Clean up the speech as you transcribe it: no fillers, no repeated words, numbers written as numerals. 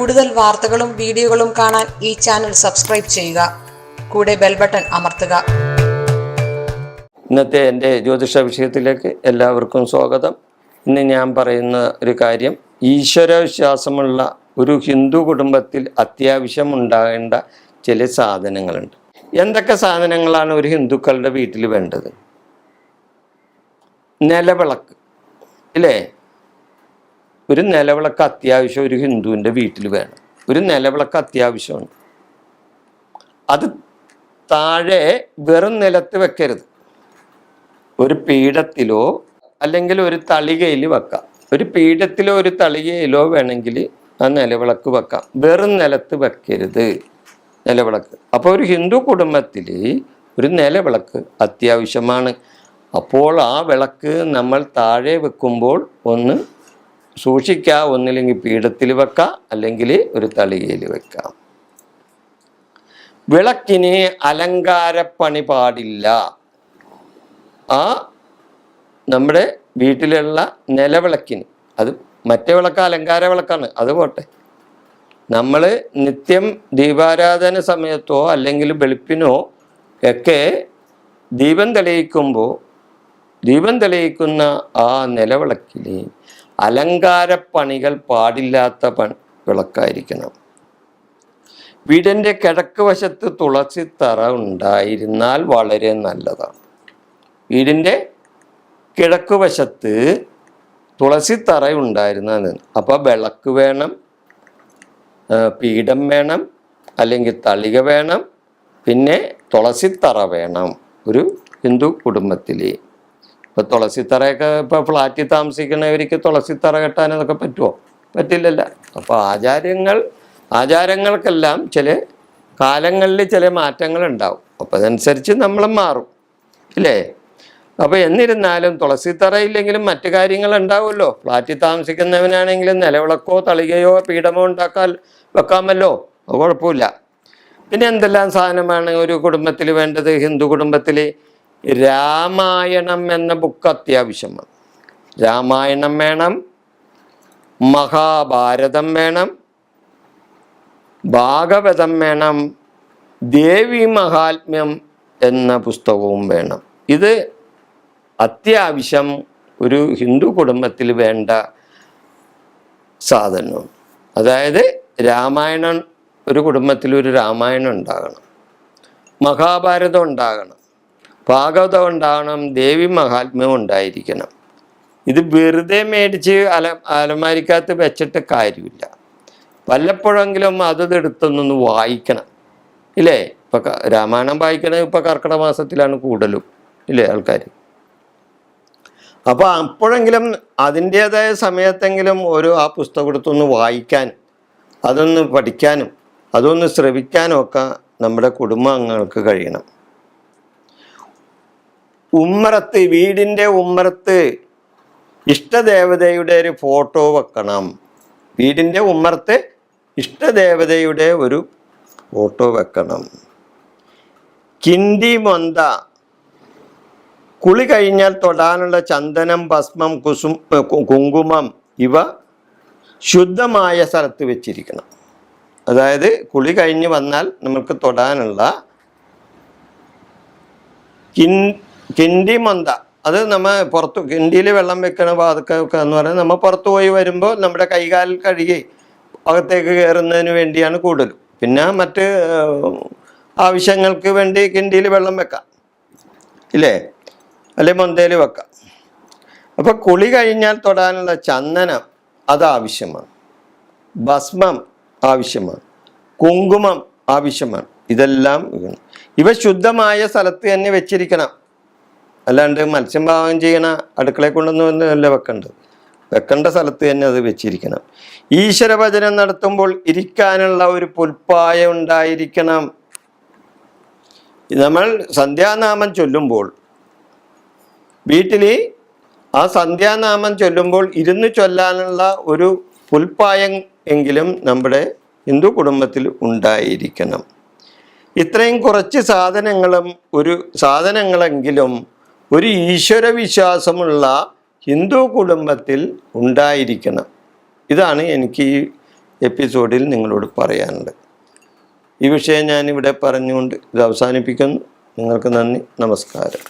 കൂടുതൽ വാർത്തകളും വീഡിയോകളും കാണാൻ ഈ ചാനൽ സബ്സ്ക്രൈബ് ചെയ്യുക. കൂടെ ബെൽ ബട്ടൺ അമർത്തുക. ഇന്നത്തെ എൻ്റെ ജ്യോതിഷ വിഷയത്തിലേക്ക് എല്ലാവർക്കും സ്വാഗതം. ഇന്ന് ഞാൻ പറയുന്ന ഒരു കാര്യം, ഈശ്വരവിശ്വാസമുള്ള ഒരു ഹിന്ദു കുടുംബത്തിൽ അത്യാവശ്യം ഉണ്ടാകേണ്ട ചില സാധനങ്ങളുണ്ട്. എന്തൊക്കെ സാധനങ്ങളാണ് ഒരു ഹിന്ദുക്കളുടെ വീട്ടിൽ വേണ്ടത്? നിലവിളക്ക് ഇല്ലേ? ഒരു നിലവിളക്ക് അത്യാവശ്യം ഒരു ഹിന്ദുവിൻ്റെ വീട്ടിൽ വേണം. ഒരു നിലവിളക്ക് അത്യാവശ്യമാണ്. അത് താഴെ വെറും നിലത്ത് വെക്കരുത്. ഒരു പീഠത്തിലോ അല്ലെങ്കിൽ ഒരു തളികയിൽ വെക്കാം. ഒരു പീഠത്തിലോ ഒരു തളികയിലോ വേണമെങ്കിൽ ആ നിലവിളക്ക് വെക്കാം. വെറും നിലത്ത് വെക്കരുത് നിലവിളക്ക്. അപ്പോൾ ഒരു ഹിന്ദു കുടുംബത്തിൽ ഒരു നിലവിളക്ക് അത്യാവശ്യമാണ്. അപ്പോൾ ആ വിളക്ക് നമ്മൾ താഴെ വെക്കുമ്പോൾ ഒന്ന് സൂക്ഷിക്കുക. ഒന്നില്ലെങ്കിൽ പീഠത്തിൽ വെക്കാം, അല്ലെങ്കിൽ ഒരു തളികയിൽ വെക്കാം. വിളക്കിന് അലങ്കാരപ്പണി പാടില്ല. ആ നമ്മുടെ വീട്ടിലുള്ള നിലവിളക്കിന്, അത് മറ്റേ വിളക്ക് അലങ്കാര വിളക്കാണ്, അത് പോട്ടെ. നമ്മൾ നിത്യം ദീപാരാധന സമയത്തോ അല്ലെങ്കിൽ വെളുപ്പിനോ ഒക്കെ ദീപം തെളിയിക്കുന്ന ആ നിലവിളക്കിൽ അലങ്കാരപ്പണികൾ പാടില്ലാത്ത വിളക്കായിരിക്കണം. വീടിൻ്റെ കിഴക്ക് വശത്ത് തുളസിത്തറ ഉണ്ടായിരുന്നാൽ വളരെ നല്ലതാണ്. വീടിൻ്റെ കിഴക്ക് വശത്ത് തുളസിത്തറ ഉണ്ടായിരുന്നത്. അപ്പോൾ വിളക്ക് വേണം, പീഠം വേണം, അല്ലെങ്കിൽ തളിക വേണം, പിന്നെ തുളസിത്തറ വേണം ഒരു ഹിന്ദു കുടുംബത്തിൽ. ഇപ്പോൾ തുളസിത്തറയൊക്കെ ഇപ്പോൾ ഫ്ലാറ്റിൽ താമസിക്കുന്നവർക്ക് തുളസിത്തറ കെട്ടാനതൊക്കെ പറ്റുമോ? പറ്റില്ലല്ലോ. അപ്പോൾ ആചാരങ്ങൾക്കെല്ലാം ചില കാലങ്ങളിൽ ചില മാറ്റങ്ങൾ ഉണ്ടാവും. അപ്പോൾ അതനുസരിച്ച് നമ്മളും മാറും ഇല്ലേ? അപ്പോൾ എന്നിരുന്നാലും തുളസിത്തറ ഇല്ലെങ്കിലും മറ്റു കാര്യങ്ങൾ ഉണ്ടാവുമല്ലോ. ഫ്ലാറ്റിൽ താമസിക്കുന്നവനാണെങ്കിലും നിലവിളക്കോ തളികയോ പീഠമോ വെക്കാമല്ലോ, അത് കുഴപ്പമില്ല. പിന്നെ എന്തെല്ലാം സാധനമാണ് ഒരു കുടുംബത്തിൽ വേണ്ടത്? ഹിന്ദു കുടുംബത്തിൽ രാമായണം എന്ന ബുക്ക് അത്യാവശ്യമാണ്. രാമായണം വേണം, മഹാഭാരതം വേണം, ഭാഗവതം വേണം, ദേവി മഹാത്മ്യം എന്ന പുസ്തകവും വേണം. ഇത് അത്യാവശ്യം ഒരു ഹിന്ദു കുടുംബത്തിൽ വേണ്ട സാധനം. അതായത് രാമായണം, ഒരു കുടുംബത്തിൽ ഒരു രാമായണം ഉണ്ടാകണം, മഹാഭാരതം ഉണ്ടാകണം, ഭാഗവതം ഉണ്ടാകണം, ദേവി മഹാത്മ്യം ഉണ്ടായിരിക്കണം. ഇത് വെറുതെ മേടിച്ച് അലമാരിക്കകത്ത് വെച്ചിട്ട് കാര്യമില്ല. വല്ലപ്പോഴെങ്കിലും അതെടുത്തൊന്നൊന്ന് വായിക്കണം ഇല്ലേ? ഇപ്പം രാമായണം വായിക്കണത് ഇപ്പം കർക്കിടക മാസത്തിലാണ് കൂടുതലും ഇല്ലേ ആൾക്കാർ. അപ്പോൾ അപ്പോഴെങ്കിലും അതിൻ്റേതായ സമയത്തെങ്കിലും ആ പുസ്തകം എടുത്തൊന്ന് വായിക്കാനും അതൊന്ന് പഠിക്കാനും അതൊന്ന് ശ്രവിക്കാനും ഒക്കെ നമ്മുടെ കുടുംബാംഗങ്ങൾക്ക് കഴിയണം. ഉമ്മറത്ത്, വീടിൻ്റെ ഉമ്മറത്ത് ഇഷ്ടദേവതയുടെ ഒരു ഫോട്ടോ വെക്കണം. വീടിൻ്റെ ഉമ്മറത്ത് ഇഷ്ടദേവതയുടെ ഒരു ഫോട്ടോ വെക്കണം. കിണ്ടി മൊന്ത, കുളി കഴിഞ്ഞാൽ തൊടാനുള്ള ചന്ദനം, ഭസ്മം, കുങ്കുമം ഇവ ശുദ്ധമായ സ്ഥലത്ത് വെച്ചിരിക്കണം. അതായത് കുളി കഴിഞ്ഞ് വന്നാൽ നമുക്ക് തൊടാനുള്ള കിണ്ടി മൊന്ത, അത് നമ്മൾ പുറത്ത് കിണ്ടിയിൽ വെള്ളം വെക്കണ വാതൊക്കെ എന്ന് പറയുന്നത് നമ്മൾ പുറത്ത് പോയി വരുമ്പോൾ നമ്മുടെ കൈകാലിൽ കഴുകി അകത്തേക്ക് കയറുന്നതിന് വേണ്ടിയാണ് കൂടുതലും. പിന്നെ മറ്റ് ആവശ്യങ്ങൾക്ക് വേണ്ടി കിണ്ടിയിൽ വെള്ളം വെക്കാം ഇല്ലേ, അല്ലെ മൊന്തയിൽ വെക്കാം. അപ്പോൾ കുളി കഴിഞ്ഞാൽ തൊടാനുള്ള ചന്ദനം അത് ആവശ്യമാണ്, ഭസ്മം ആവശ്യമാണ്, കുങ്കുമം ആവശ്യമാണ്. ഇതെല്ലാം ഇവ ശുദ്ധമായ സ്ഥലത്ത് തന്നെ വെച്ചിരിക്കണം. അല്ലാണ്ട് മത്സ്യം പാകം ചെയ്യണ അടുക്കളയിൽ കൊണ്ടുവന്നല്ല വെക്കേണ്ട സ്ഥലത്ത് തന്നെ അത് വെച്ചിരിക്കണം. ഈശ്വരഭജനം നടത്തുമ്പോൾ ഇരിക്കാനുള്ള ഒരു പുൽപ്പായ ഉണ്ടായിരിക്കണം. നമ്മൾ സന്ധ്യാനാമം ചൊല്ലുമ്പോൾ വീട്ടിൽ ആ സന്ധ്യാനാമം ചൊല്ലുമ്പോൾ ഇരുന്ന് ചൊല്ലാനുള്ള ഒരു പുൽപ്പായം എങ്കിലും നമ്മുടെ ഹിന്ദു കുടുംബത്തിൽ ഉണ്ടായിരിക്കണം. ഇത്രയും കുറച്ച് സാധനങ്ങളെങ്കിലും ഒരു ഈശ്വരവിശ്വാസമുള്ള ഹിന്ദു കുടുംബത്തിൽ ഉണ്ടായിരിക്കണം. ഇതാണ് എനിക്ക് എപ്പിസോഡിൽ നിങ്ങളോട് പറയാനുണ്ട്. ഈ വിഷയം ഞാനിവിടെ പറഞ്ഞുകൊണ്ട് ഇത് അവസാനിപ്പിക്കുന്നു. നിങ്ങൾക്ക് നന്ദി, നമസ്കാരം.